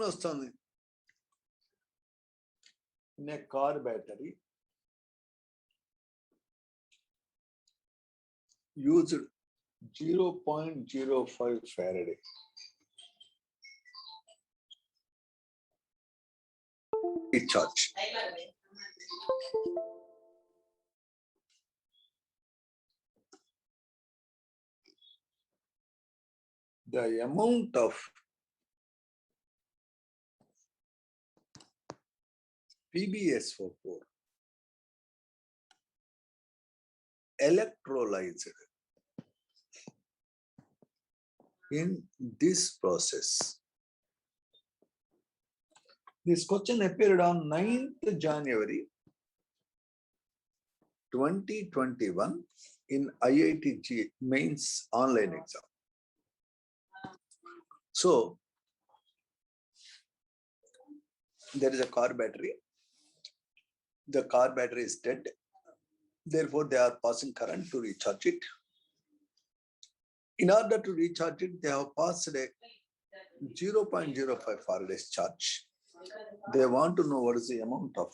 వస్తుంది. In a car battery used 0.05 Faraday. Recharge. The amount of PbSO4 electrolyzed in this process. This question appeared on 9th January 2021 in IIT mains online exam. So, there is a car battery. The car battery is dead. Therefore, they are passing current to recharge it. In order to recharge it, they have passed a 0.05 Faraday's charge. They want to know what is the amount of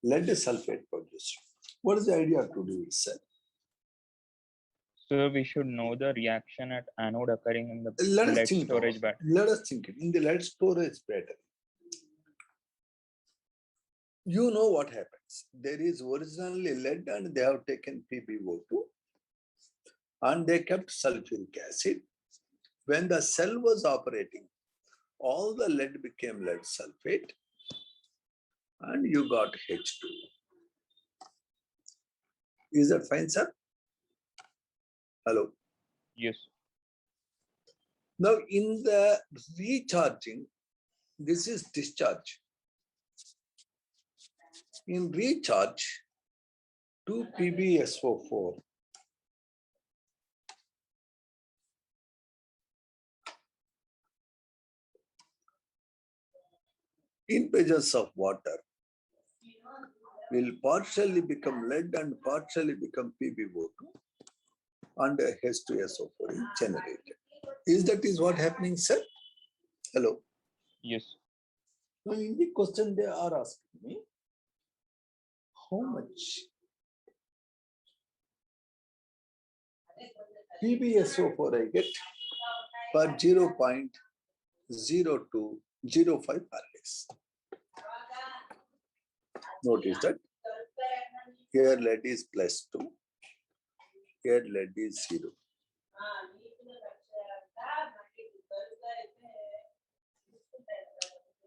lead sulfate produced. What is the idea to do it, sir? So we should know the reaction at anode occurring in the Let lead us think storage about, battery. let us think it. In the lead storage battery, you know what happens. There is originally lead and they have taken PbO2 and they kept sulfuric acid. When the cell was operating, all the lead became lead sulfate and you got H2. Is that fine, sir? Hello? Yes. Now, in the recharging, this is discharge. In recharge, 2 PbSO4 in presence of water will partially become lead and partially become PbO2 and H2SO4 is generated. Is that what happening, sir? Hello? Yes. Now, in the question they are asking me, how much PbSO4 I get per 0.0205 Faraday. Notice that here lead is +2, here lead is 0.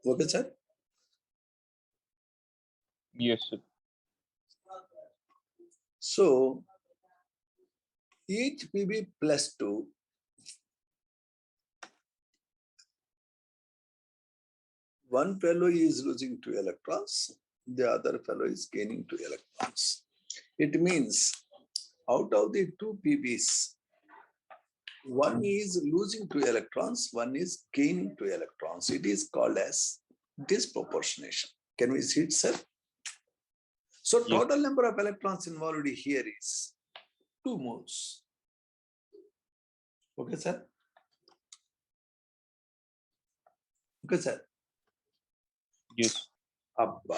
Okay, sir? Yes, sir. So, each Pb +2 one fellow is losing 2 electrons, the other fellow is gaining 2 electrons. It means out of the 2 Pbs, one is losing 2 electrons, one is gaining 2 electrons. It is called as disproportionation. Can we see it, sir? So total number of electrons involved here is 2 moles. Okay, sir? Okay, sir? Yes. Abba.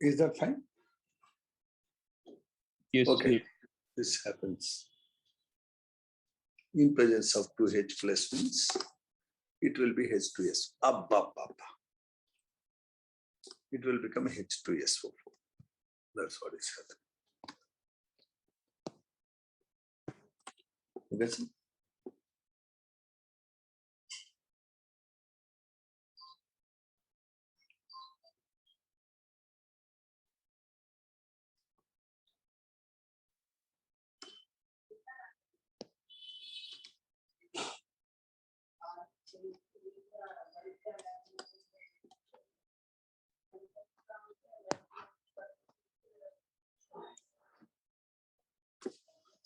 Is that fine? Yes. Okay. Sir. This happens in presence of 2H plus means it will be H2S. Abba. It will become H2SO4. That's what is happening. Okay, sir?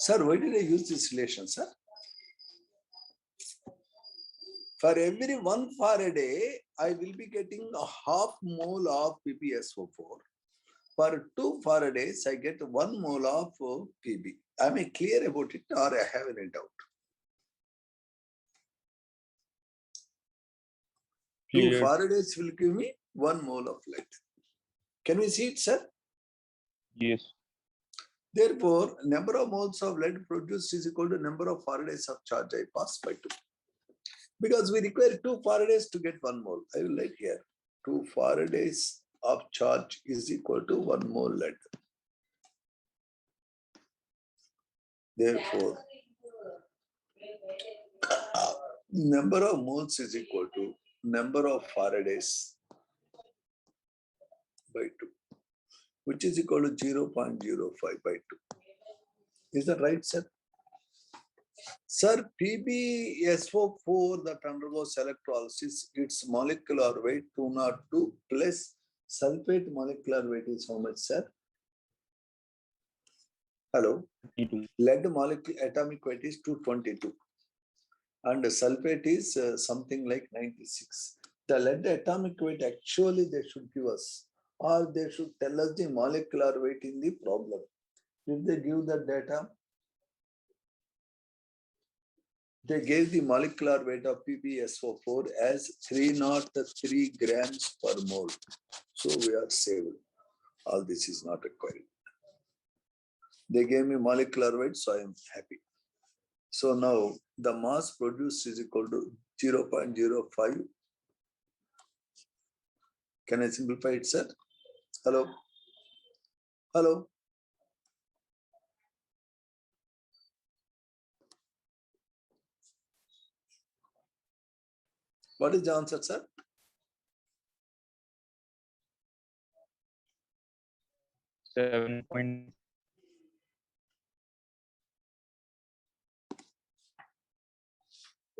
Sir, why did I use this relation, sir? For every 1 Faraday, I will be getting a half mole of PbSO4. For 2 Faradays, I get 1 mole of Pb. Am I clear about it or I have any doubt? 2 Clear. Faradays will give me 1 mole of lead. Can we see it, sir? Yes. Therefore, number of moles of lead produced is equal to number of Faradays of charge I pass by 2. Because we require 2 Faradays to get 1 mole. I will write here. 2 Faradays of charge is equal to 1 mole lead. Therefore, number of moles is equal to number of Faradays by 2, which is equal to 0.05 by 2. Is that right, sir? Sir, PbSO4 that undergoes electrolysis, its molecular weight 202 plus sulfate molecular weight is how much, sir? Hello? 32. Lead molecule atomic weight is 222 and sulfate is something like 96. The lead atomic weight actually they should give us, or they should tell us the molecular weight in the problem. If they give the data, they gave the molecular weight of PbSO4 as 303 grams per mole. So we are saved. All this is not required. They gave me molecular weight, so I am happy. So now the mass produced is equal to 0.05. Can I simplify it, sir? Hello? Hello? What is the answer, sir? .7.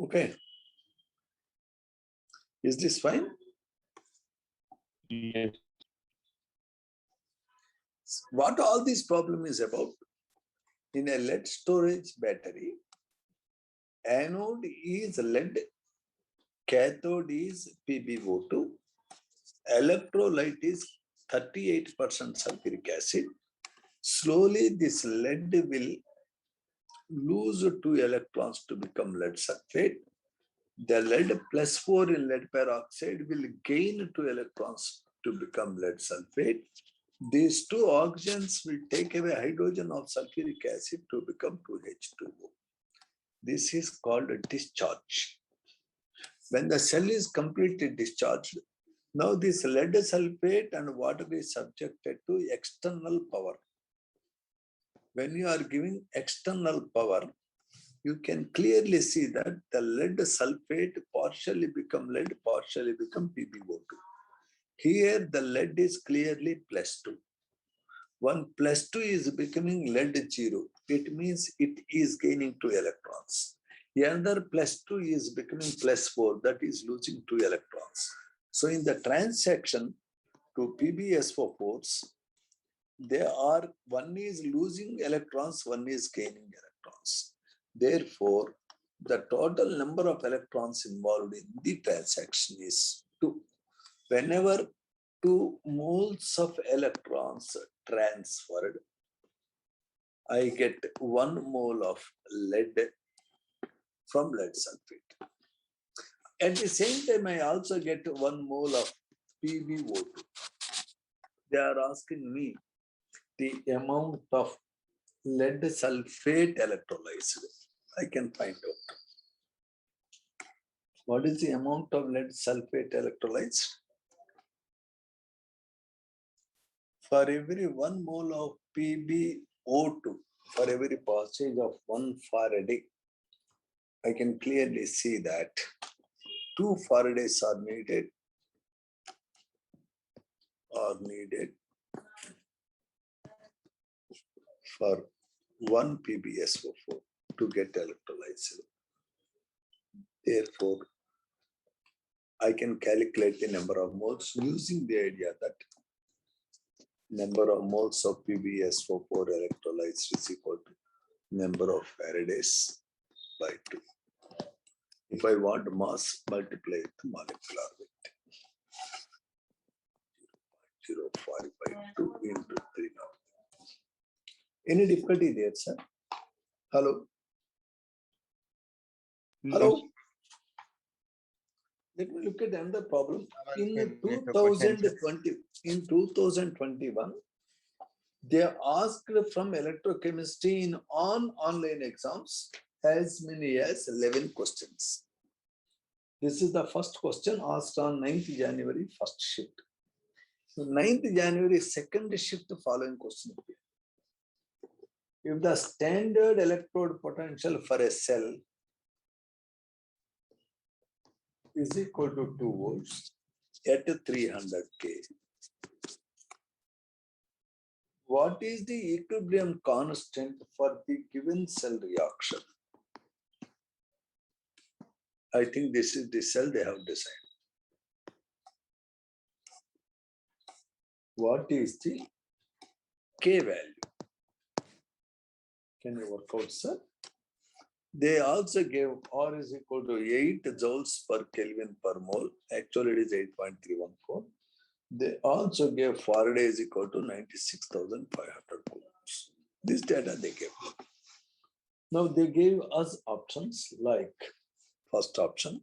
Okay. Is this fine? Yes. What all this problem is about? In a lead storage battery, anode is lead, cathode is PbO2, electrolyte is 38% sulfuric acid. Slowly this lead will lose 2 electrons to become lead sulfate. The lead plus 4 in lead peroxide will gain 2 electrons to become lead sulfate. These 2 oxygens will take away hydrogen of sulfuric acid to become 2H2O. This is called a discharge. When the cell is completely discharged, now this lead sulfate and water is subjected to external power. When you are giving external power, you can clearly see that the lead sulfate partially become lead, partially become PbO2. Here the lead is clearly +2. One +2 is becoming lead 0. It means it is gaining 2 electrons. The other +2 is becoming +4, that is losing 2 electrons. So in the transaction to PbSO4s, one is losing electrons, one is gaining electrons. Therefore, the total number of electrons involved in the transaction is 2. Whenever 2 moles of electrons transferred, I get 1 mole of lead from lead sulfate. At the same time, I also get 1 mole of PbO2. They are asking me the amount of lead sulfate electrolyzed. I can find out. What is the amount of lead sulfate electrolyzed? For every 1 mole of PbO2, for every passage of 1 Faraday, I can clearly see that 2 Faradays are needed for 1 PbSO4 to get electrolyzed. Therefore, I can calculate the number of moles using the idea that number of moles of PbSO4 electrolyzed is equal to number of Faradays by 2. If I want mass, multiply it to molecular weight. 0.05 by 2 into 3 now. Any difficulty there, sir? Hello? Hello? Let me look at another problem. In 2021, they asked from electrochemistry in online exams as many as 11 questions. This is the first question asked on 9th January, first shift. So 9th January, second shift, the following question. If the standard electrode potential for a cell is equal to 2 volts at 300 K, what is the equilibrium constant for the given cell reaction? I think this is the cell they have designed. What is the K value? Can you work out, sir? They also gave R is equal to 8 joules per Kelvin per mole. Actually, it is 8.314. They also gave Faraday is equal to 96,500 coulombs. This data they gave. Now they gave us options like first option,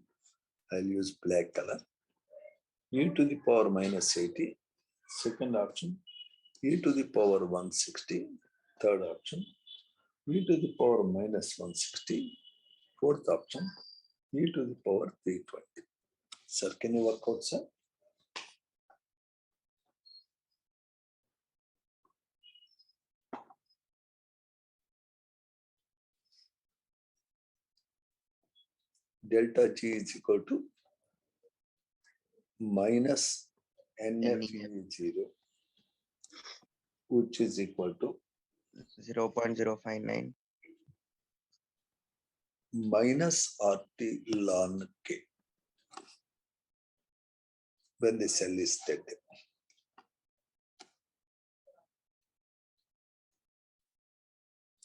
I'll use black color, e to the power minus 80. Second option, e to the power 160. Third option, e to the power minus 160. Fourth option, e to the power 320. Sir, can you work out, sir? Delta G is equal to minus NFE0, which is equal to 0.059 minus RT ln K when the cell is dead.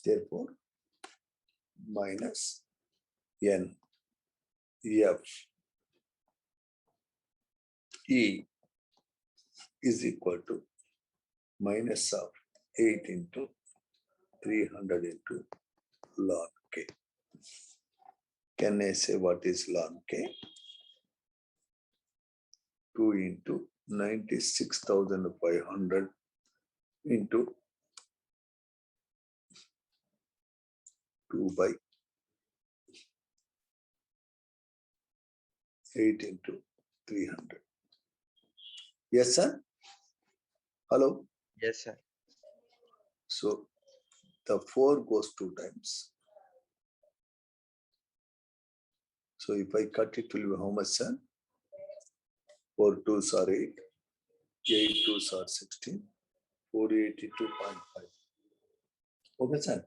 Therefore, minus N F E is equal to minus of 8 into 300 into ln K. Can I say what is ln K? 2 into 96,500 into 2 by 8 into 300. Yes, sir? Hello? Yes, sir. So the 4 goes 2 times. So if I cut it, it will be how much, sir? 4 2s are 8. 8 2s are 16. 482.5. Okay, sir?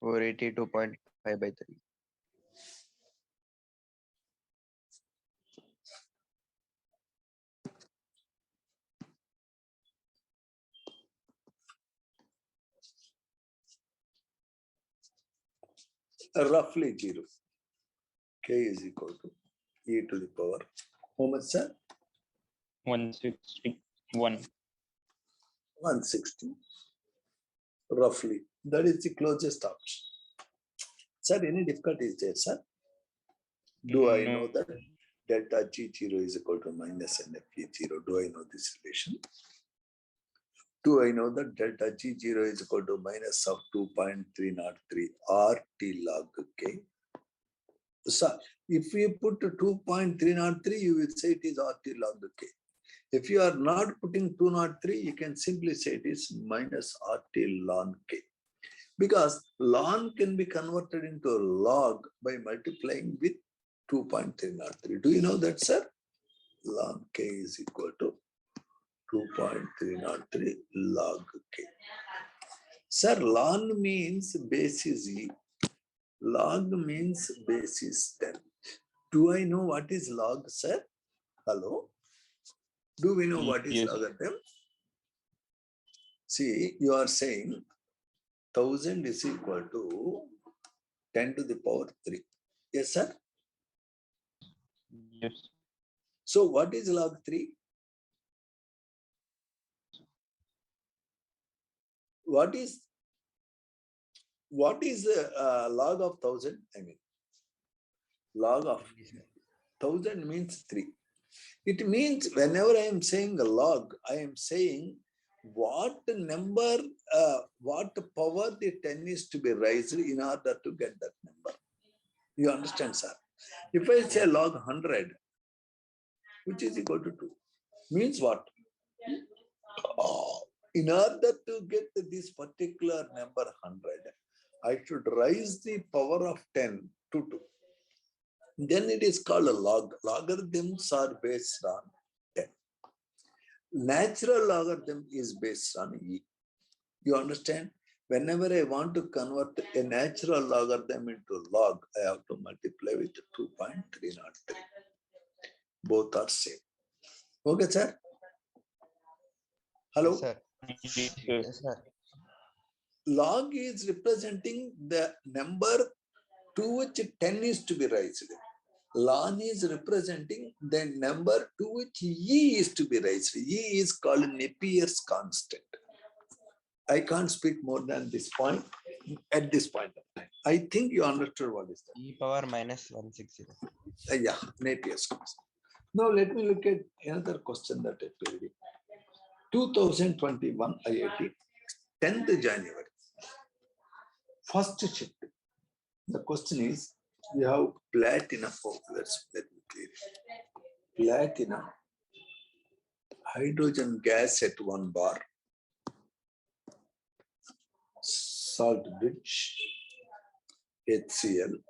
482.5 by 3. Roughly 0. K is equal to e to the power. How much, sir? 161. 160. Roughly. That is the closest option. Sir, any difficulties there, sir? Do I know that delta G0 is equal to minus NFE0? Do I know this relation? Do I know that delta G0 is equal to minus of 2.303 RT log K? So if we put 2.303, you will say it is RT log K. If you are not putting 203, you can simply say it is minus RT ln K. Because ln can be converted into a log by multiplying with 2.303. Do you know that, sir? Ln K is equal to 2.303 log K. Sir, ln means base is E. Log means base is 10. Do I know what is log, sir? Hello? Do we know what is Yes. logarithm? See, you are saying 1000 is equal to 10 to the power 3. Yes, sir? Yes. So what is log 3? What is the log of 1000? I mean, log of 1000 means 3. It means whenever I am saying a log, I am saying what number, what power the 10 is to be raised in order to get that number. You understand, sir? If I say log 100, which is equal to 2, means what? In order to get this particular number 100, I should raise the power of 10 to 2. Then it is called a log. Logarithms are based on 10. Natural logarithm is based on E. You understand? Whenever I want to convert a natural logarithm into log, I have to multiply with 2.303. Both are same. Okay, sir? Hello? Yes, sir. Yes, sir. Yes, sir. Log is representing the number to which 10 is to be raised. Ln is representing the number to which E is to be raised. E is called Napier's constant. I can't speak more than this point at this point of time. I think you understood what is that. E power minus 160. Yeah, Napier's constant. Now let me look at another question that I told you. 2021 IIT, 10th January. First shift. The question is, we have platinum. Oh, let's let me clear it. Platinum, hydrogen gas at 1 bar, salt bridge, HCl,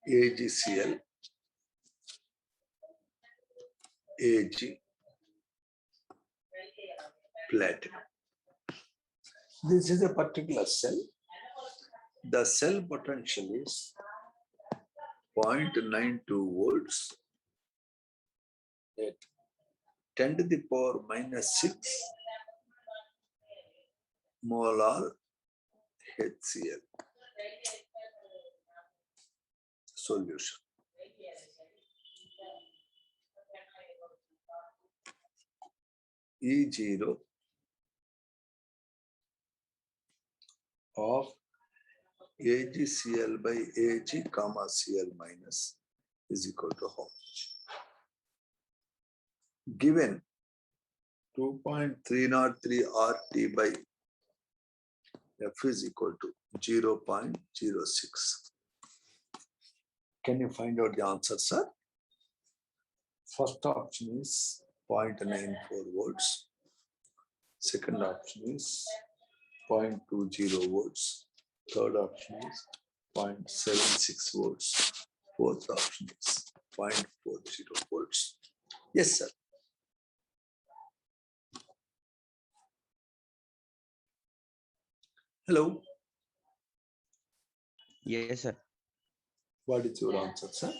AgCl, Ag, platinum. This is a particular cell. The cell potential is 0.92 volts at 10 to the power minus 6 molar HCl solution. E0 of AgCl by Ag comma Cl minus is equal to how much? Given 2.303 RT by F is equal to 0.06. Can you find out the answer, sir? First option is 0.94 volts. Second option is 0.20 volts. Third option is 0.76 volts. Fourth option is 0.40 volts. Yes, sir. Hello. Yes, sir. What is your answer, sir?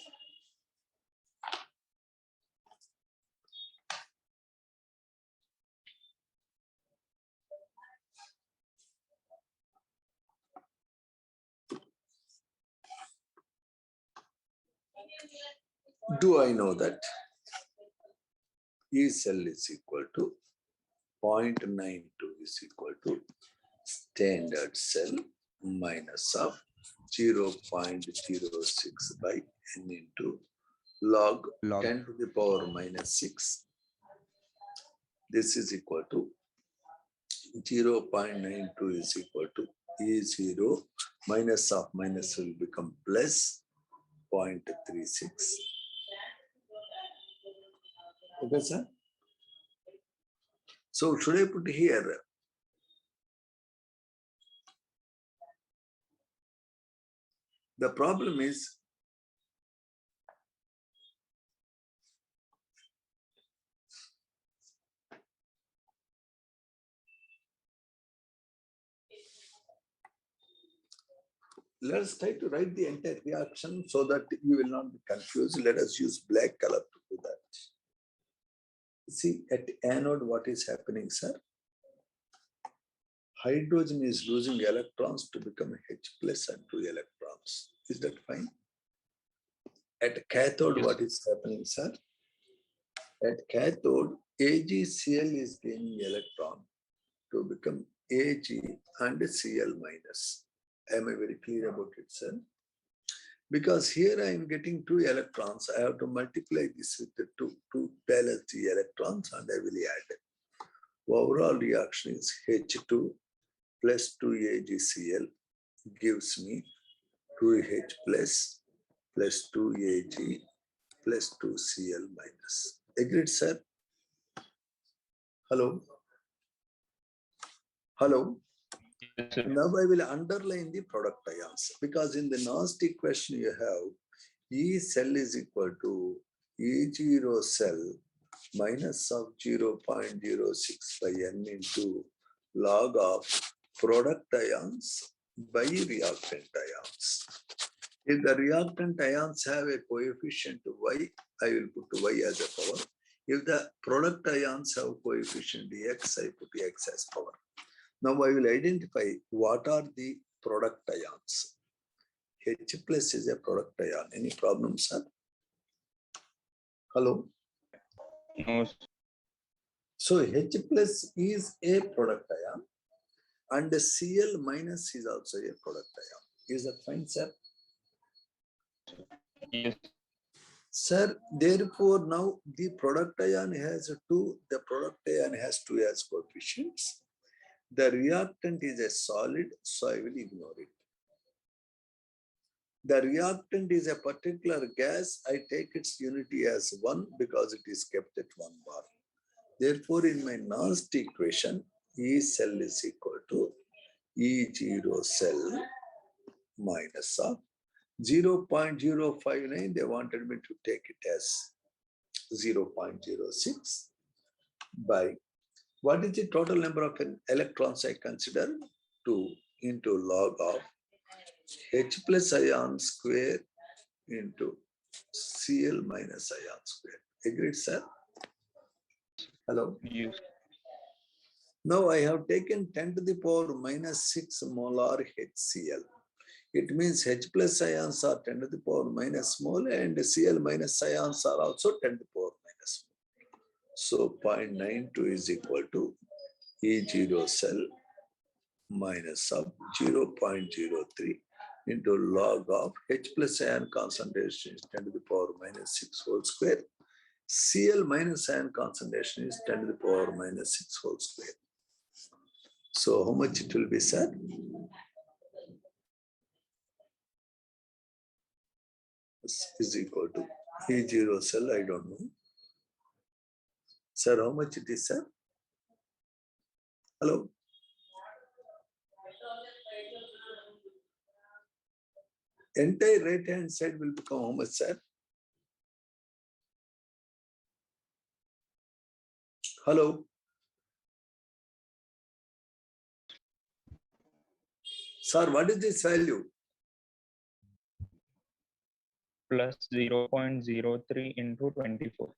Do I know that E cell is equal to 0.92 is equal to standard cell minus of 0.06 by n into log 10 to the power minus 6. This is equal to 0.92 is equal to E0 minus of minus will become plus 0.36. Okay, sir? So should I put here? The problem is let's try to write the entire reaction so that you will not be confused. Let us use black color to do that. See, at anode, what is happening, sir? Hydrogen is losing electrons to become H plus and 2 electrons. Is that fine? At cathode, Yes. what is happening, sir? At cathode, AgCl is gaining electron to become Ag and Cl minus. Am I very clear about it, sir? Because here I am getting 2 electrons, I have to multiply this with the 2 to balance the electrons and I will add. Overall reaction is H2 plus 2AgCl gives me 2H plus 2Ag plus 2Cl minus. Agreed, sir? Hello? Hello? Yes, sir. Now I will underline the product ions because in the last equation you have E cell is equal to E0 cell minus of 0.065 n into log of product ions by reactant ions. If the reactant ions have a coefficient y, I will put y as a power. If the product ions have coefficient x, I put x as power. Now I will identify what are the product ions. H plus is a product ion. Any problems, sir? Hello? No, sir. So H plus is a product ion and the Cl minus is also a product ion. Is that fine, sir? Yes. Sir, therefore now the product ion has 2, the product ion has 2 as coefficients. The reactant is a solid, so I will ignore it. The reactant is a particular gas, I take its unity as 1 because it is kept at 1 bar. Therefore, in my last equation, E cell is equal to E0 cell minus of 0.059. They wanted me to take it as 0.06 by what is the total number of electrons I consider? 2 into log of H plus ion square into Cl minus ion square. Agreed, sir? Hello? Yes. Now I have taken 10 to the power minus 6 molar HCl. It means H plus ions are 10 to the power minus mole and Cl minus ions are also 10 to the power minus mole. So 0.92 is equal to E0 cell minus of 0.03 into log of H plus ion concentration is 10 to the power minus 6 whole square. Cl minus ion concentration is 10 to the power minus 6 whole square. So how much it will be, sir? Is equal to E0 cell, I don't know. Sir, how much it is, sir? Hello? Entire right hand side will become how much, sir? Hello? Sir, what is this value? Plus 0.03 into 24.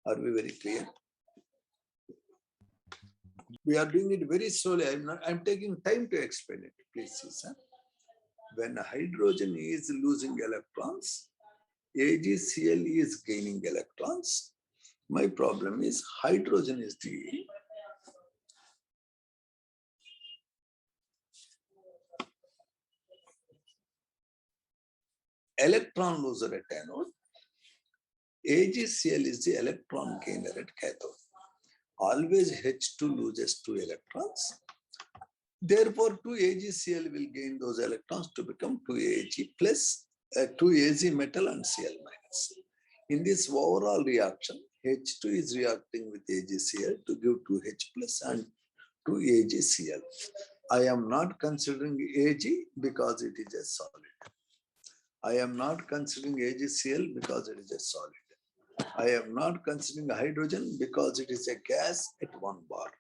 Are we very clear? We are doing it very slowly. I'm taking time to explain it. Please see, sir. When hydrogen is losing electrons, AgCl is gaining electrons. My problem is hydrogen is the electron loser at anode. AgCl is the electron gainer at cathode. Always H2 loses 2 electrons. Therefore, 2AgCl will gain those electrons to become 2Ag plus 2Ag metal and Cl minus. In this overall reaction, H2 is reacting with AgCl to give 2H plus and 2AgCl. I am not considering Ag because it is a solid. I am not considering AgCl because it is a solid. I am not considering hydrogen because it is a gas at 1 bar.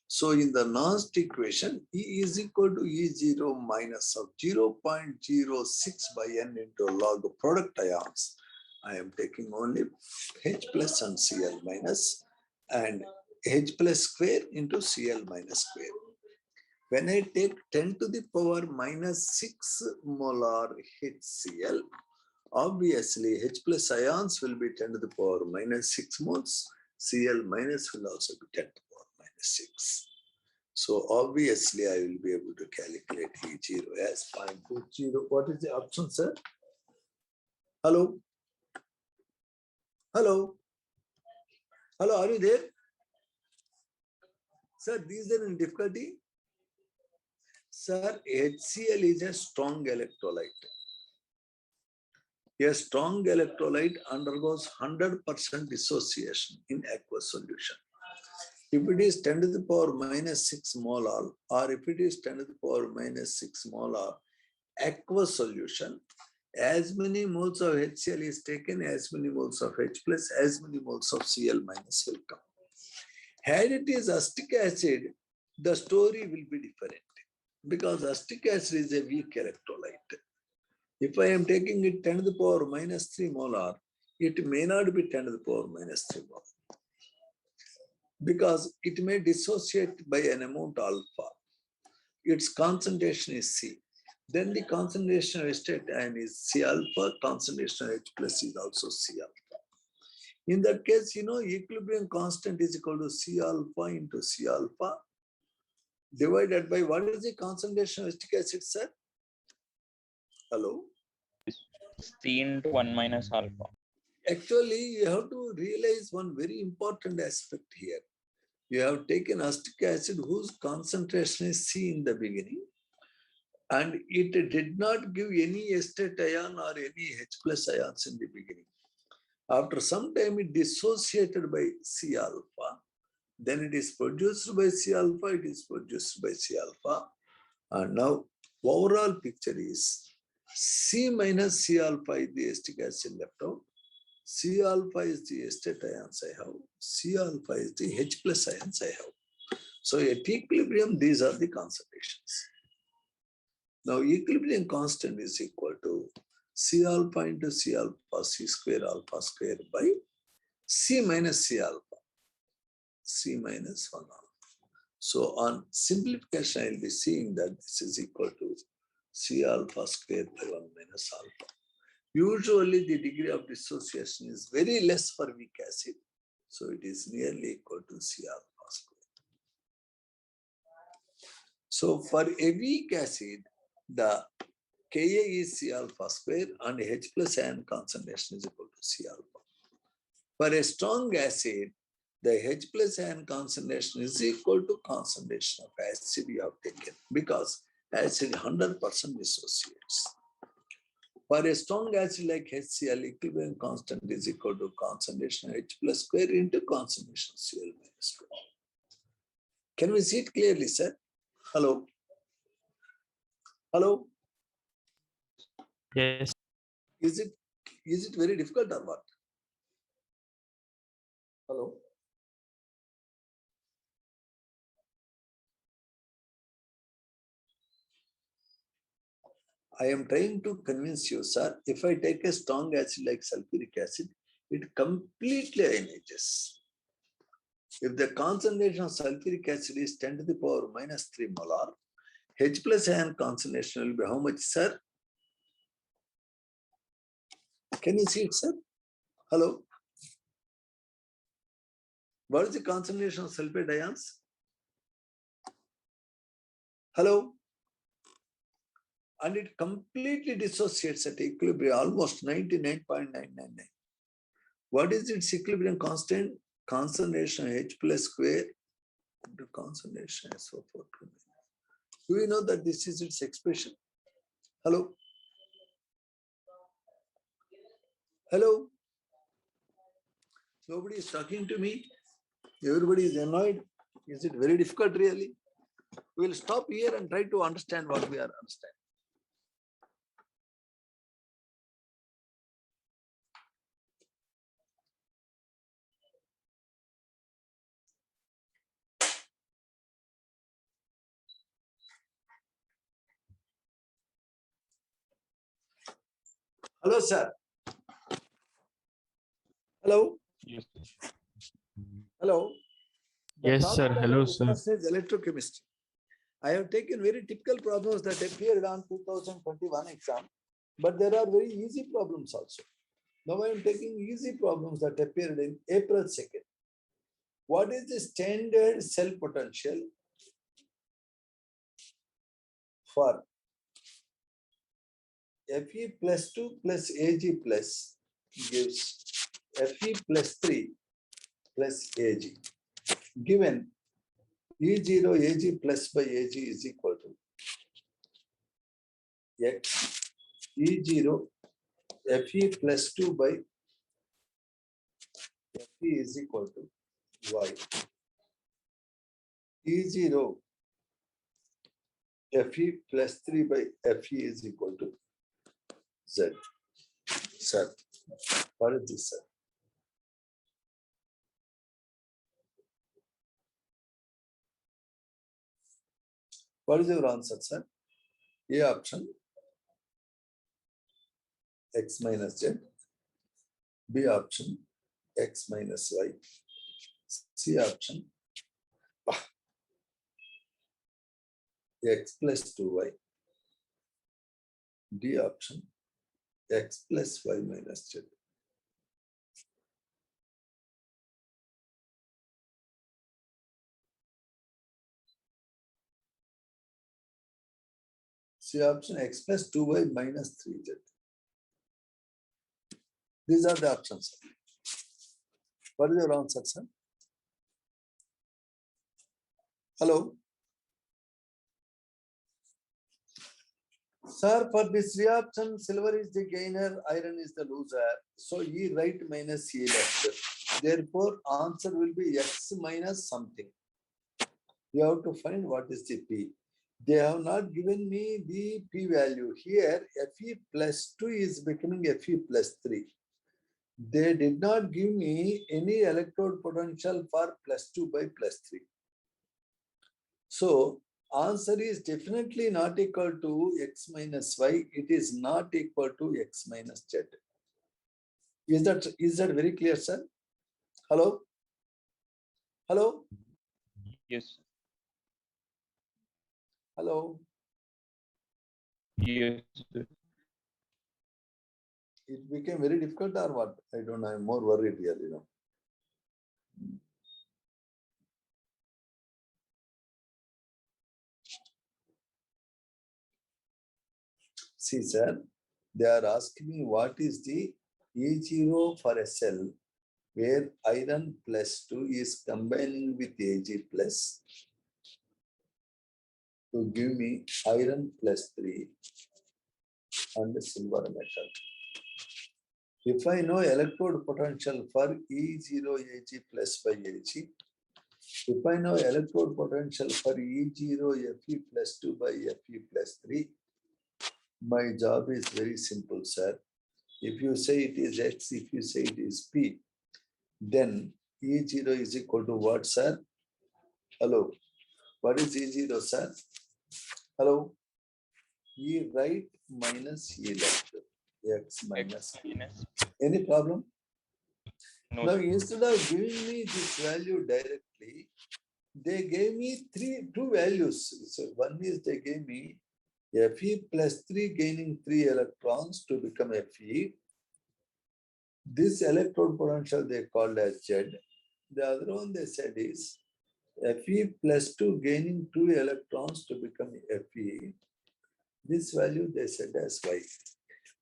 So in the Nernst equation, E is equal to E0 minus of 0.06 by N into log of product ions. I am taking only H plus and Cl minus and H plus square into Cl minus square. When I take 10 to the power minus 6 molar HCl, obviously H plus ions will be 10 to the power minus 6 moles. Cl minus will also be 10 to the power minus 6. So obviously I will be able to calculate E0 as 0.20. What is the option, sir? Hello? Hello? Hello, are you there? Sir, these are in difficulty. Sir, HCl is a strong electrolyte. A strong electrolyte undergoes 100% dissociation in aqueous solution. If it is 10 to the power minus 6 molar, or if it is 10 to the power minus 6 molar aqueous solution, as many moles of HCl is taken, as many moles of H plus, as many moles of Cl minus will come. Had it is acetic acid, the story will be different because acetic acid is a weak electrolyte. If I am taking it 10 to the power minus 3 molar, it may not be 10 to the power minus 3 molar because it may dissociate by an amount alpha. Its concentration is C. Then the concentration of acetate ion is C alpha, concentration of H plus is also C alpha. In that case, equilibrium constant is equal to C alpha into C alpha divided by what is the concentration of acetic acid, sir? Hello? C into 1 minus alpha. Actually, you have to realize one very important aspect here. You have taken acetic acid whose concentration is C in the beginning, and it did not give any acetate ion or any H plus ions in the beginning. After some time, it dissociated by C alpha. Then it is produced by C alpha, it is produced by C alpha. And now, overall picture is C minus C alpha is the acetic acid left out. C alpha is the acetate ions I have. C alpha is the H plus ions I have. So at equilibrium, these are the concentrations. Now equilibrium constant is equal to C alpha into C alpha, C square alpha square by C minus C alpha, C minus 1 alpha. So on simplification, I will be seeing that this is equal to C alpha square by 1 minus alpha. Usually the degree of dissociation is very less for weak acid. So it is nearly equal to C alpha square. So for a weak acid, the Ka is C alpha square and H plus ion concentration is equal to C alpha. For a strong acid, the H plus ion concentration is equal to concentration of acid you have taken because acid 100% dissociates. For a strong acid like HCl, equilibrium constant is equal to concentration H plus square into concentration Cl minus square. Can we see it clearly, sir? Hello? Hello? Yes. Is it very difficult or what? Hello? I am trying to convince you, sir, if I take a strong acid like sulfuric acid, it completely ionizes. If the concentration of sulfuric acid is 10 to the power minus 3 molar, H plus ion concentration will be how much, sir? Can you see it, sir? Hello? What is the concentration of sulfate ions? Hello? And it completely dissociates at equilibrium, almost 99.999. What is its equilibrium constant? Concentration H plus square into concentration SO4. Do we know that this is its expression? Hello? Hello? Nobody is talking to me. Everybody is annoyed. Is it very difficult really? We will stop here and try to understand what we are understanding. Hello, sir. Hello. Yes. Hello. The Yes, topic sir. of Hello, the sir. discussion is electrochemistry. I have taken very typical problems that appeared on 2021 exam, but there are very easy problems also. Now I am taking easy problems that appeared in April 2nd. What is the standard cell potential for Fe plus 2 plus Ag plus gives Fe plus 3 plus Ag. Given E0 Ag plus by Ag is equal to X E0 Fe plus 2 by Fe is equal to Y. E0 Fe plus 3 by Fe is equal to Z. Sir, what is this, sir? What is your answer, sir? A option, X minus Z. B option, X minus Y. C option, X plus 2Y. D option, X plus Y minus Z. C option, X plus 2Y minus 3Z. These are the options. What is your answer, sir? Hello? Sir, for this reaction, silver is the gainer, iron is the loser. So E right minus E left. Therefore, answer will be X minus something. You have to find what is the P. They have not given me the P value. Here, Fe plus 2 is becoming Fe plus 3. They did not give me any electrode potential for plus 2 by plus 3. So, answer is definitely not equal to X minus Y. It is not equal to X minus Z. Is that very clear, sir? Hello? Hello? Yes. Hello? Yes. Sir. It became very difficult or what? I don't know. I'm more worried here, See, sir, they are asking me what is the E0 for a cell where iron plus 2 is combining with Ag plus to give me iron plus 3 and silver metal. If I know electrode potential for E0 Ag plus by Ag, if I know electrode potential for E0 Fe plus 2 by Fe plus 3, my job is very simple, sir. If you say it is X, if you say it is P, then E0 is equal to what, sir? Hello. What is E0, sir? Hello. E right minus E left. X minus. minus. Any problem? No. Now, Sir. instead of giving me this value directly, they gave me two values. So one is they gave me Fe plus 3 gaining 3 electrons to become Fe. This electrode potential they called as Z. The other one they said is Fe plus 2 gaining 2 electrons to become Fe. This value they said as Y.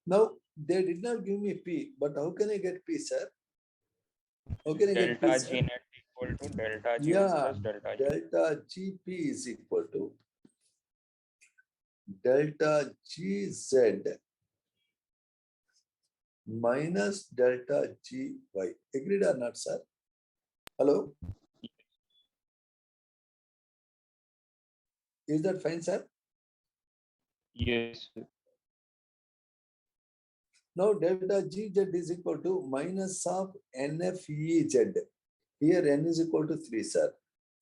Now, they did not give me P, but how can I get P, sir? How can I get P, Delta sir? G net equal to delta G1 Yeah, plus delta G. delta Gp is equal to delta Gz minus delta Gy. Agreed or not, sir? Hello? Is that fine, sir? Yes, sir. Now delta GZ is equal to minus of NFEZ. Here N is equal to 3, sir.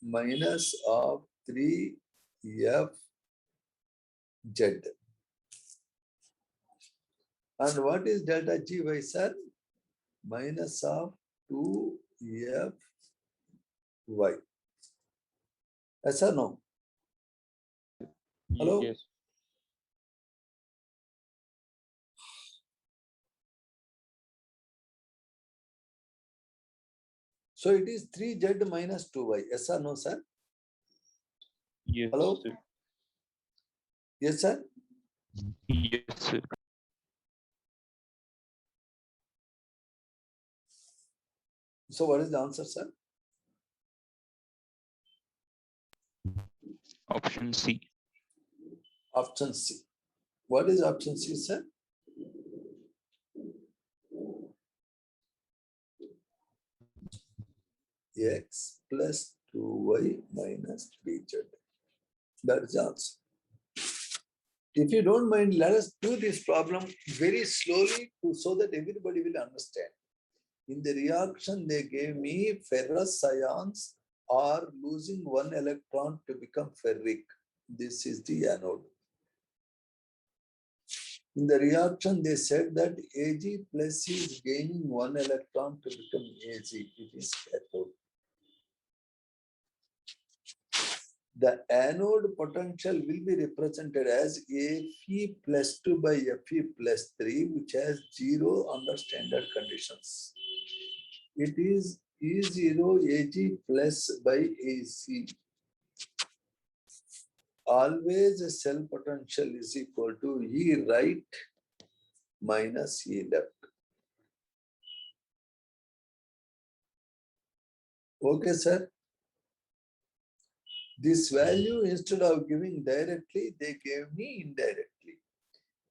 Minus of 3FZ. And what is delta GY, sir? Minus of 2FY. Yes or no? Hello? Yes. So it is 3Z minus 2Y. Yes or no, sir? Yes, Hello? sir. Yes, sir? Yes, sir. So what is the answer, sir? Option C. Option C. What is option C, sir? X plus 2Y minus 3Z. That is the answer. If you don't mind, let us do this problem very slowly so that everybody will understand. In the reaction, they gave me ferrous ions are losing one electron to become ferric. This is the anode. In the reaction, they said that Ag plus is gaining one electron to become Ag. It is cathode. The anode potential will be represented as Fe plus 2 by Fe plus 3, which has 0 under standard conditions. It is E0 Ag plus by Ac. Always a cell potential is equal to E right minus E left. Okay, sir. This value, instead of giving directly, they gave me indirectly.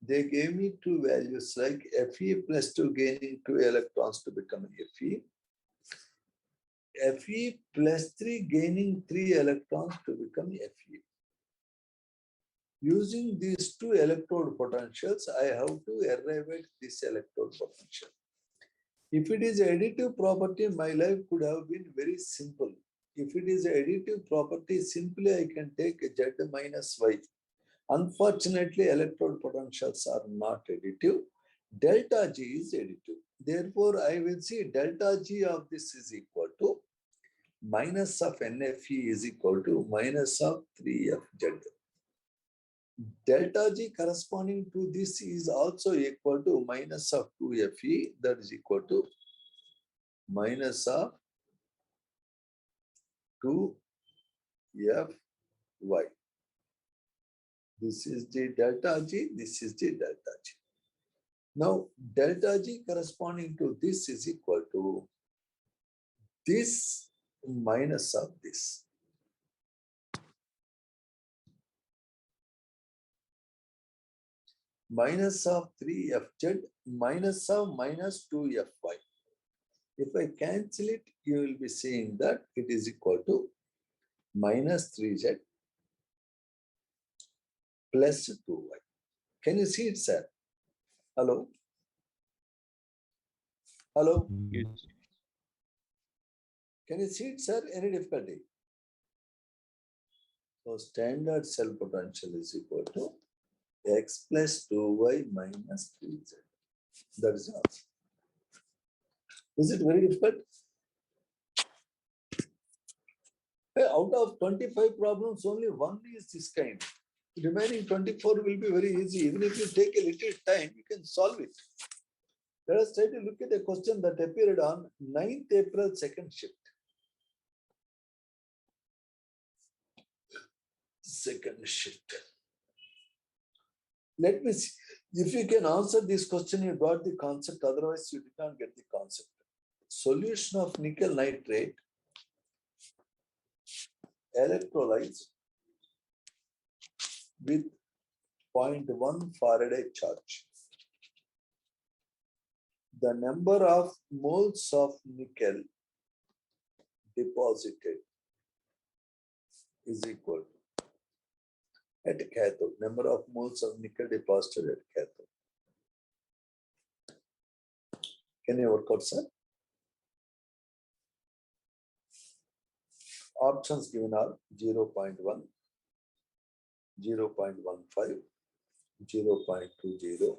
They gave me two values like Fe plus 2 gaining 2 electrons to become Fe. Fe plus 3 gaining 3 electrons to become Fe. Using these two electrode potentials, I have to arrive at this electrode potential. If it is additive property, my life could have been very simple. If it is additive property, simply I can take Z minus Y. Unfortunately, electrode potentials are not additive. Delta G is additive. Therefore, I will see delta G of this is equal to minus of NFE is equal to minus of 3FZ. Delta G corresponding to this is also equal to minus of 2Fe, that is equal to minus of 2Fy. This is the delta G, this is the delta G. Now, delta G corresponding to this is equal to this minus of this. Minus of 3FZ minus of minus 2Fy. If I cancel it, you will be seeing that it is equal to minus 3Z plus 2Y. Can you see it, sir? Hello? Hello? Yes. Can you see it, sir? Any difficulty? So standard cell potential is equal to X plus 2Y minus 3Z. That is the answer. Is it very difficult? Out of 25 problems, only one is this kind. The remaining 24 will be very easy. Even if you take a little time, you can solve it. Let us try to look at a question that appeared on 9th April, second shift. Second shift. Let me see. If you can answer this question, you got the concept. Otherwise, you did not get the concept. Solution of nickel nitrate electrolytes with 0.1 Faraday charge. The number of moles of nickel deposited is equal to. at cathode, number of moles of nickel deposited at cathode. Can you work out, sir? Options given are 0.1, 0.15, 0.20,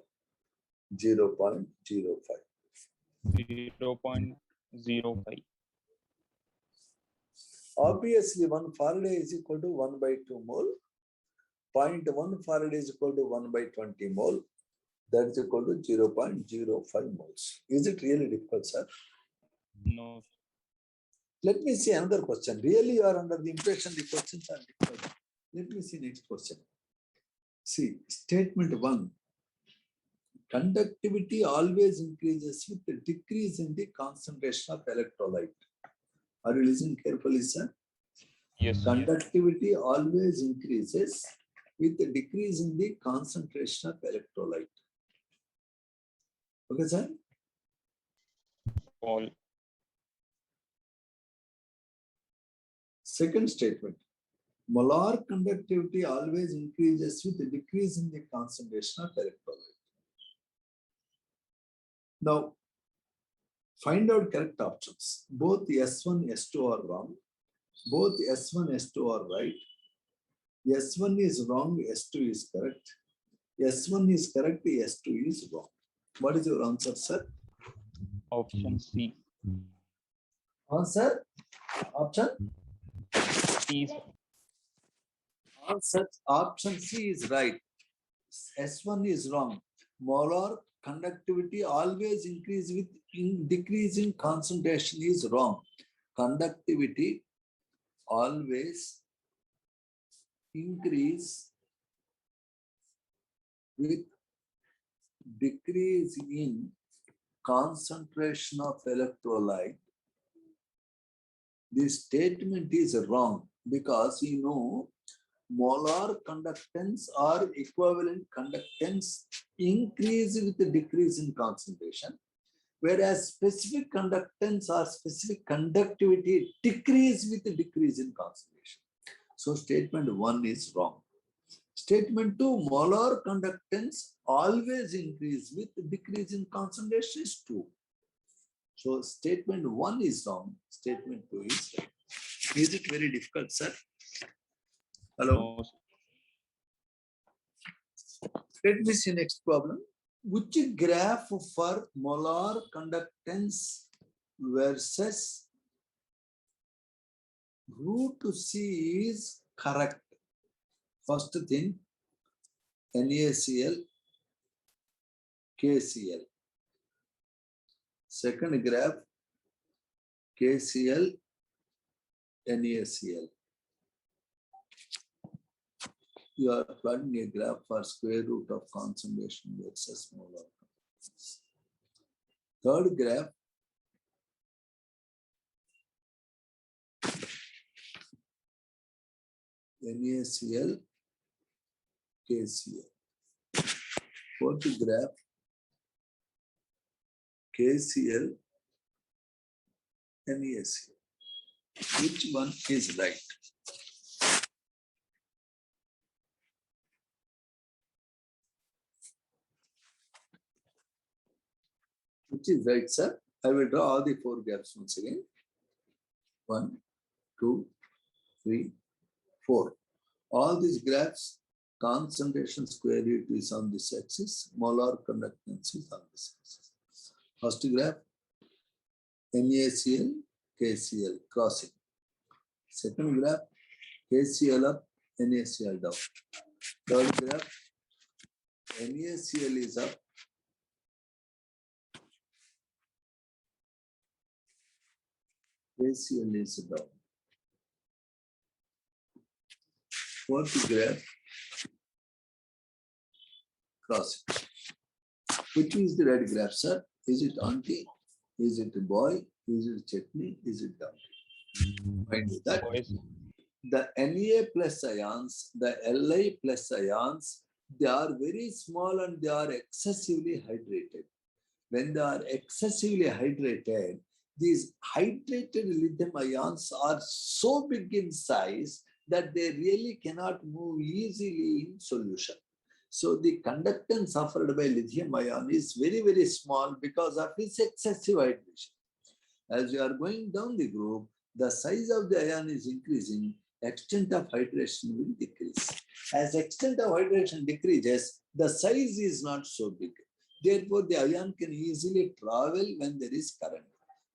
0.05. 0.05. Obviously, 1 Faraday is equal to 1 by 2 mole. 0.1 Faraday is equal to 1 by 20 mole. That is equal to 0.05 moles. Is it really difficult, sir? No. Let me see another question. Really, you are under the impression the questions are difficult. Let me see next question. See, statement 1. Conductivity always increases with the decrease in the concentration of electrolyte. Are you listening carefully, sir? Yes. Conductivity always increases with the decrease in the concentration of electrolyte. Okay, sir? All. Second statement. Molar conductivity always increases with the decrease in the concentration of electrolyte. Now, find out correct options. Both S1, S2 are wrong. Both S1, S2 are right. S1 is wrong, S2 is correct. S1 is correct, S2 is wrong. What is your answer, sir? Option C. Answer? Option? C. Answer. Option C is right. S1 is wrong. Molar conductivity always increase with decreasing concentration is wrong. Conductivity always increase with decrease in concentration of electrolyte. This statement is wrong because you know molar conductance or equivalent conductance increase with the decrease in concentration, whereas specific conductance or specific conductivity decrease with the decrease in concentration. So statement 1 is wrong. Statement 2, molar conductance always increase with decrease in concentration is true. So statement 1 is wrong. Statement 2 is right. Is it very difficult, sir? Hello? No. Let me see next problem. Which graph for molar conductance versus root C is correct? First thing, NaCl, KCl. Second graph, KCl, NaCl. You are plotting a graph for square root of concentration versus molar conductance. Third graph, NaCl, KCl. Fourth graph, KCl, NaCl. Which one is right? Which is right, sir? I will draw all the 4 graphs once again. 1, 2, 3, 4. All these graphs, concentration square root is on this axis, molar conductance is on this axis. First graph, NaCl, KCl crossing. Second graph, KCl up, NaCl down. Third graph, NaCl is up, KCl is down. Fourth graph, crossing. Which is the right graph, sir? Is it auntie? Is it boy? Is it chutney? Is it donkey? Find that. Boys. The Na plus ions, the Li plus ions, they are very small and they are excessively hydrated. When they are excessively hydrated, these hydrated lithium ions are so big in size that they really cannot move easily in solution. So the conductance offered by lithium ion is very, very small because of its excessive hydration. As you are going down the group, the size of the ion is increasing, extent of hydration will decrease. As extent of hydration decreases, the size is not so big. Therefore, the ion can easily travel when there is current.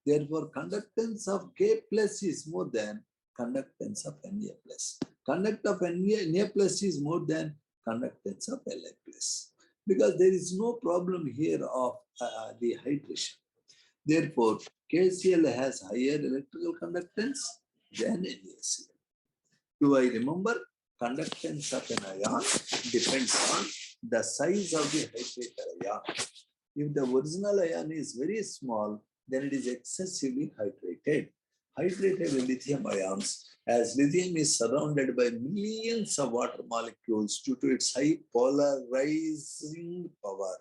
Therefore, conductance of K plus is more than conductance of Na plus. Conduct of Na plus is more than conductance of Li plus. Because there is no problem here of the hydration. Therefore, KCl has higher electrical conductance than NaCl. Do I remember? Conductance of an ion depends on the size of the hydrated ion. If the original ion is very small, then it is excessively hydrated. Hydrated lithium ions, as lithium is surrounded by millions of water molecules due to its high polarizing power,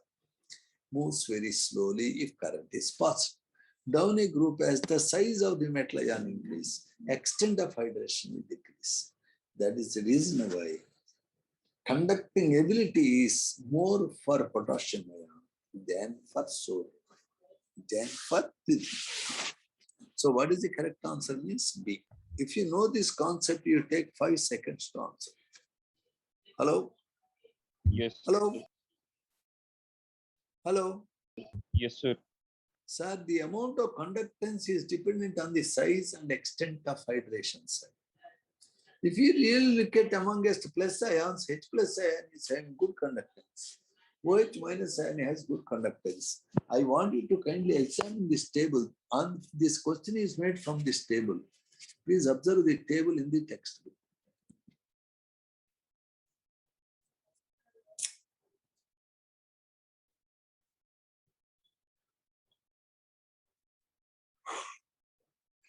moves very slowly if current is passed. Down a group, as the size of the metal ion increase, extent of hydration will decrease. That is the reason why conducting ability is more for potassium ion than for sodium, than for lithium. So what is the correct answer means B. If you know this concept, you take 5 seconds to answer. Hello? Yes. Hello? Hello? Yes, sir. Sir, the amount of conductance is dependent on the size and extent of hydration, sir. If you really look at amongst plus ions, H plus ion is having good conductance. OH minus ion has good conductance. I want you to kindly examine this table. And this question is made from this table. Please observe the table in the textbook.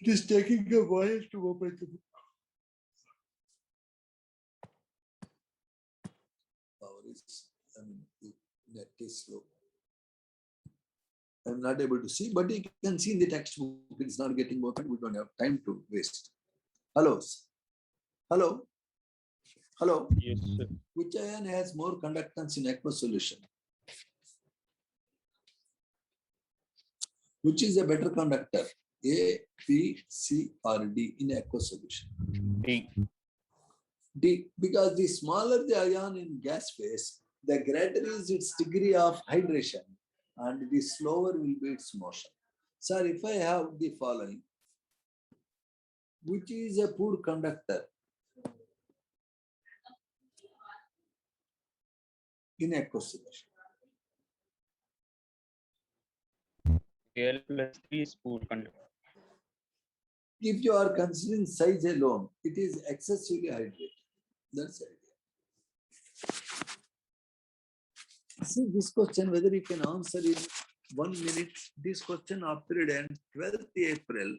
It is taking a while to open the book. Power is, the net is slow. I'm not able to see, but you can see in the textbook. It's not getting open. We don't have time to waste. Hello. Hello. Hello. Yes, sir. Which ion has more conductance in aqueous solution? Which is a better conductor? A, B, C, or D in aqueous solution? D. D, because the smaller the ion in gas phase, the greater is its degree of hydration and the slower will be its motion. Sir, if I have the following, which is a poor conductor in aqueous solution? Al plus 3 is poor conductor. If you are considering size alone, it is excessively hydrated. That's the idea. See this question, whether you can answer in 1 minute. This question appeared on 12th April,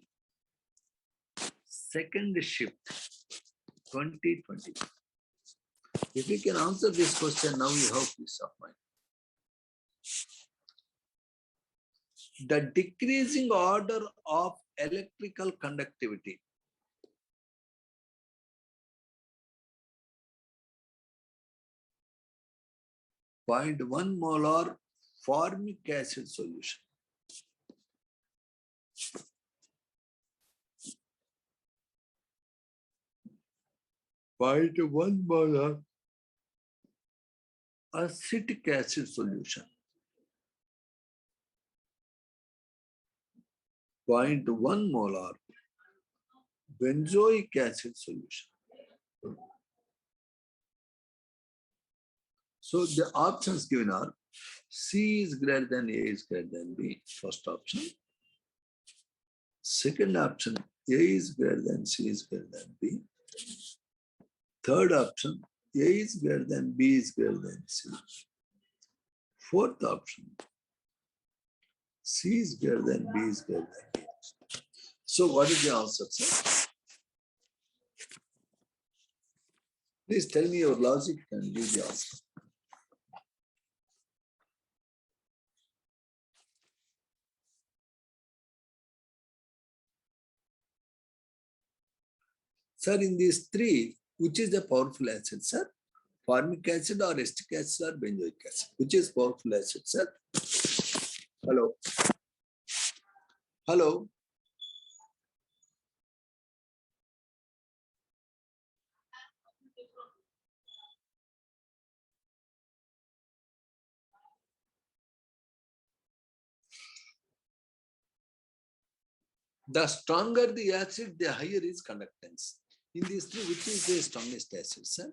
second shift, 2020. If you can answer this question, now you have peace of mind. The decreasing order of electrical conductivity. .1 molar formic acid solution. .1 molar acetic acid solution. 0.1 molar benzoic acid solution. So the options given are C is greater than A is greater than B, first option. Second option, A is greater than C is greater than B. Third option, A is greater than B is greater than C. Fourth option, C is greater than B is greater than B. So what is the answer, sir? Please tell me your logic and give the answer. Sir, in these three, Which is the powerful acid, sir? Formic acid or acetic acid or benzoic acid? Which is powerful acid, sir? Hello? Hello? The stronger the acid, the higher its conductance. In these three, which is the strongest acid, sir?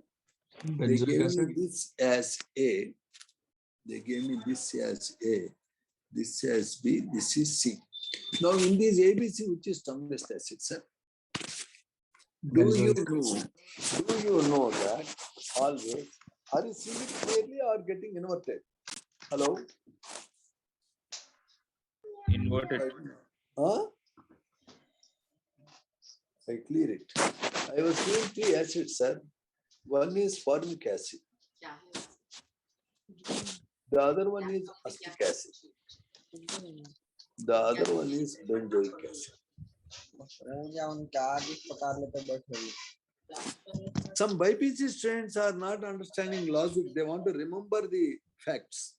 They Benzoic gave me acid. this as A. They gave me this as A. This as B. This is C. Now, in this ABC, which is strongest acid, sir? Do you know that always? Are you seeing it clearly or getting inverted? Hello? Inverted. Huh? I clear it. I was seeing three acids, sir. One is formic acid. The other one is acetic acid. The other one is benzoic acid. Some BPC students are not understanding logic. They want to remember the facts.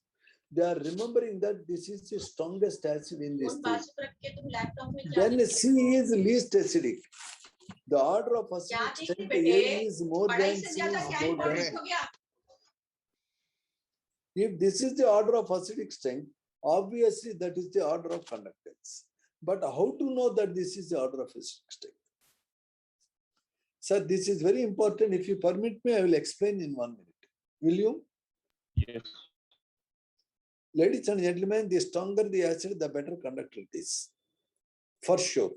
They are remembering that this is the strongest acid in this thing. Then C is least acidic. The order of acidic strength A is more than C is more than B. If this is the order of acidic strength, obviously that is the order of conductance. But how to know that this is the order of acidic strength? Sir, this is very important. If you permit me, I will explain in 1 minute. Will you? Yes. Ladies and gentlemen, the stronger the acid, the better conductor it is. For sure.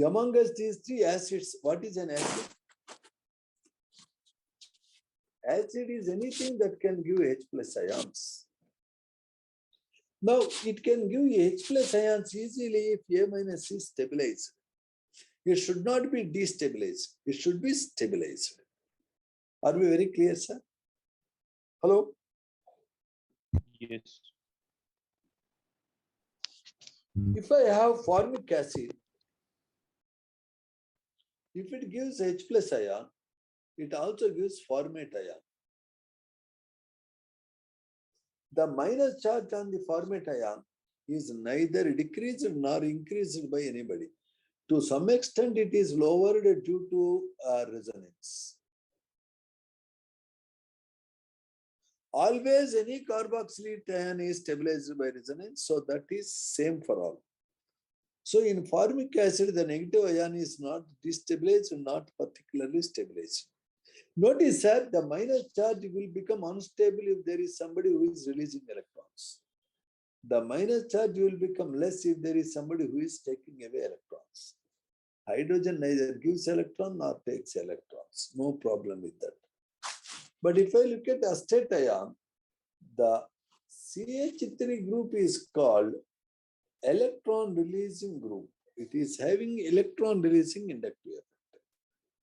Among us, these three acids, what is an acid? Acid is anything that can give H plus ions. Now, it can give H plus ions easily if A minus is stabilized. It should not be destabilized. It should be stabilized. Are we very clear, sir? Hello? Yes. If I have formic acid, if it gives H plus ion, it also gives formate ion. The minus charge on the formate ion is neither decreased nor increased by anybody. To some extent, it is lowered due to resonance. Always any carboxylate ion is stabilized by resonance, so that is same for all. So in formic acid, the negative ion is not destabilized, not particularly stabilized. Notice that the minus charge will become unstable if there is somebody who is releasing electrons. The minus charge will become less if there is somebody who is taking away electrons. Hydrogen neither gives electron nor takes electrons. No problem with that. But if I look at acetate ion, the CH3 group is called electron releasing group. It is having electron releasing inductive effect.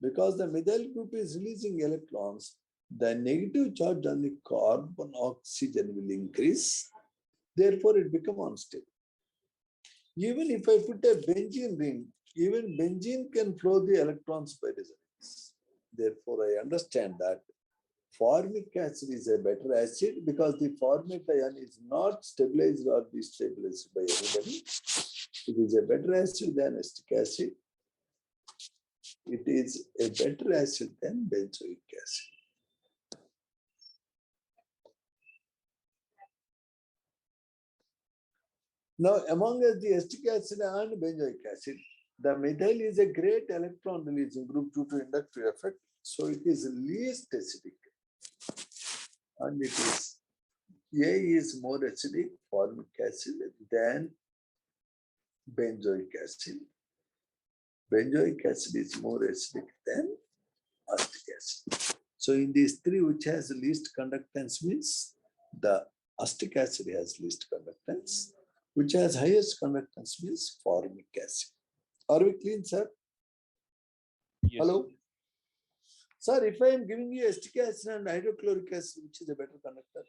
Because the methyl group is releasing electrons, the negative charge on the carbon oxygen will increase. Therefore, it becomes unstable. Even if I put a benzene ring, even benzene can flow the electrons by resonance. Therefore, I understand that formic acid is a better acid because the formate ion is not stabilized or destabilized by anybody. It is a better acid than acetic acid. It is a better acid than benzoic acid. Now, among us, the acetic acid and benzoic acid, the methyl is a great electron releasing group due to inductive effect. So it is least acidic. And it is A is more acidic, formic acid, than benzoic acid. Benzoic acid is more acidic than acetic acid. So in these three, which has least conductance means the acetic acid has least conductance, which has highest conductance means formic acid. Are we clean, sir? Yes. Hello? Sir, if I am giving you acetic acid and hydrochloric acid, which is a better conductor?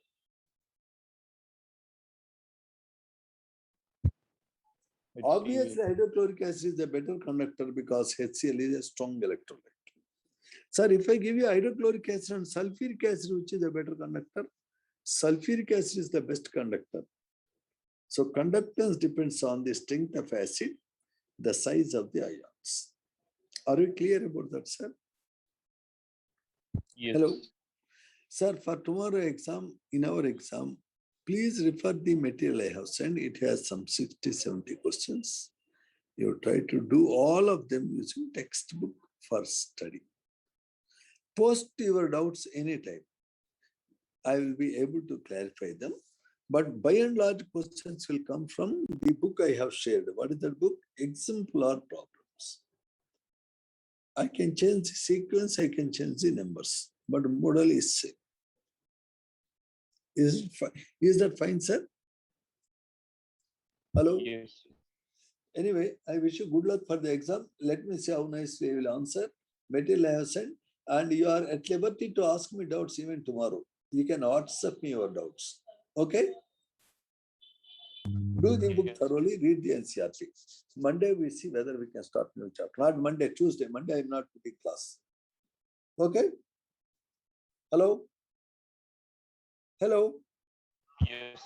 It's Obviously, hydrochloric acid is a better conductor because HCl is a strong electrolyte. Sir, if I give you hydrochloric acid and sulfuric acid, which is a better conductor? Sulfuric acid is the best conductor. So conductance depends on the strength of acid, the size of the ions. Are you clear about that, sir? Yes. Hello. Sir, for tomorrow exam, in our exam, please refer the material I have sent. It has some 60, 70 questions. You try to do all of them using textbook for study. Post your doubts anytime. I will be able to clarify them. But by and large, questions will come from the book I have shared. What is that book? Exemplar Problems. I can change the sequence, I can change the numbers, but model is same. Is that fine, sir? Hello? Yes. Anyway, I wish you good luck for the exam. Let me see how nicely you will answer. Material I have sent, and you are at liberty to ask me doubts even tomorrow. You can WhatsApp me your doubts. Okay? Do the book Yes. thoroughly, read the NCRT. Monday, we see whether we can start new chapter. Not Monday, Tuesday. Monday, I'm not putting class. Okay? Hello? Hello? Yes.